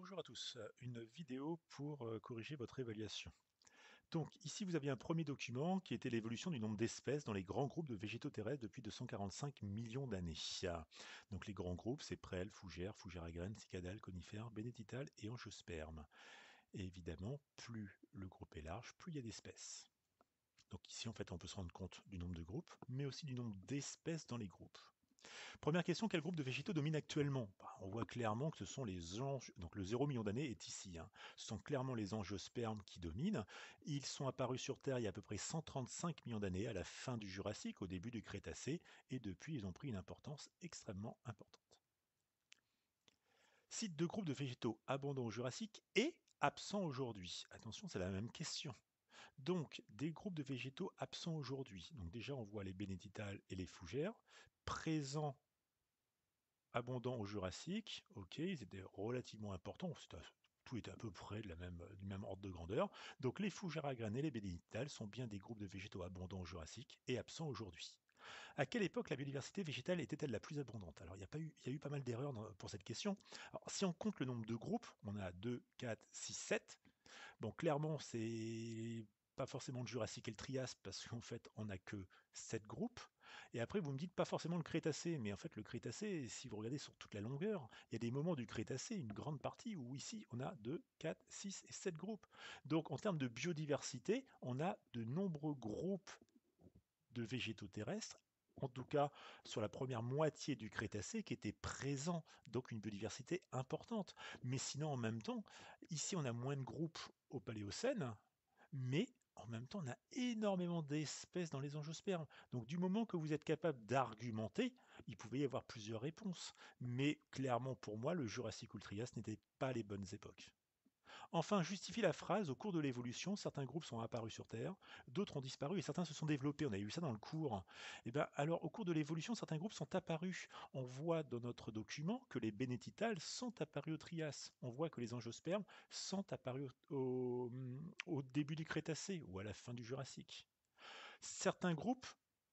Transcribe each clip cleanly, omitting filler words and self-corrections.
Bonjour à tous, une vidéo pour corriger votre évaluation. Donc ici vous aviez un premier document qui était l'évolution du nombre d'espèces dans les grands groupes de végétaux terrestres depuis 245 millions d'années. Donc les grands groupes, c'est prêles, fougères, fougères à graines, cicadales, conifères, bénédictales et angiospermes. Et évidemment, plus le groupe est large, plus il y a d'espèces. Donc ici en fait on peut se rendre compte du nombre de groupes, mais aussi du nombre d'espèces dans les groupes. Première question, quel groupe de végétaux domine actuellement? On voit clairement que ce sont les anges, donc le 0 million d'années est ici. Ce sont clairement les angiospermes qui dominent. Ils sont apparus sur Terre il y a à peu près 135 millions d'années, à la fin du Jurassique, au début du Crétacé, et depuis ils ont pris une importance extrêmement importante. Cite deux groupes de végétaux abondants au Jurassique et absents aujourd'hui. Attention, c'est la même question. Donc, des groupes de végétaux absents aujourd'hui. Donc déjà, on voit les bénédictales et les fougères, présents abondants au Jurassique, ok, ils étaient relativement importants, tout était à peu près du même ordre de grandeur. Donc les fougères à graines et les bénédictales sont bien des groupes de végétaux abondants au Jurassique et absents aujourd'hui. À quelle époque la biodiversité végétale était-elle la plus abondante? Alors il y a eu pas mal d'erreurs pour cette question. Alors, si on compte le nombre de groupes, on a 2, 4, 6, 7. Bon, clairement, c'est pas forcément le Jurassique et le Trias, parce qu'en fait, on n'a que 7 groupes. Et après, vous me dites pas forcément le Crétacé, mais en fait, le Crétacé, si vous regardez sur toute la longueur, il y a des moments du Crétacé, une grande partie, où ici, on a 2, 4, 6 et 7 groupes. Donc, en termes de biodiversité, on a de nombreux groupes de végétaux terrestres, en tout cas sur la première moitié du Crétacé, qui étaient présents, donc une biodiversité importante. Mais sinon, en même temps, ici, on a moins de groupes au Paléocène, mais en même temps, on a énormément d'espèces dans les angiospermes. Donc, du moment que vous êtes capable d'argumenter, il pouvait y avoir plusieurs réponses. Mais clairement, pour moi, le Jurassique ou le Trias n'étaient pas les bonnes époques. Enfin, justifie la phrase, au cours de l'évolution, certains groupes sont apparus sur Terre, d'autres ont disparu et certains se sont développés. On a eu ça dans le cours. Et bien, alors, au cours de l'évolution, certains groupes sont apparus. On voit dans notre document que les bénédictales sont apparus au Trias. On voit que les angiospermes sont apparus au début du Crétacé ou à la fin du Jurassique. Certains groupes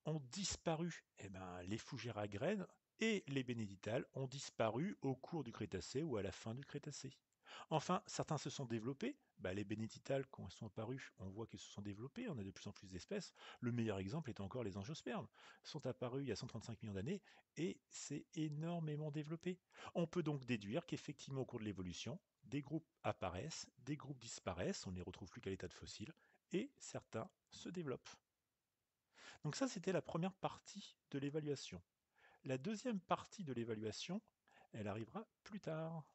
ont disparu. Eh ben, les fougères à graines et les bénédictales ont disparu au cours du Crétacé ou à la fin du Crétacé. Enfin, certains se sont développés. Les bénédictales, quand elles sont apparues, on voit qu'elles se sont développées, on a de plus en plus d'espèces. Le meilleur exemple est encore les angiospermes. Ils sont apparus il y a 135 millions d'années et c'est énormément développé. On peut donc déduire qu'effectivement, au cours de l'évolution, des groupes apparaissent, des groupes disparaissent, on ne les retrouve plus qu'à l'état de fossiles, et certains se développent. Donc ça, c'était la première partie de l'évaluation. La deuxième partie de l'évaluation, elle arrivera plus tard.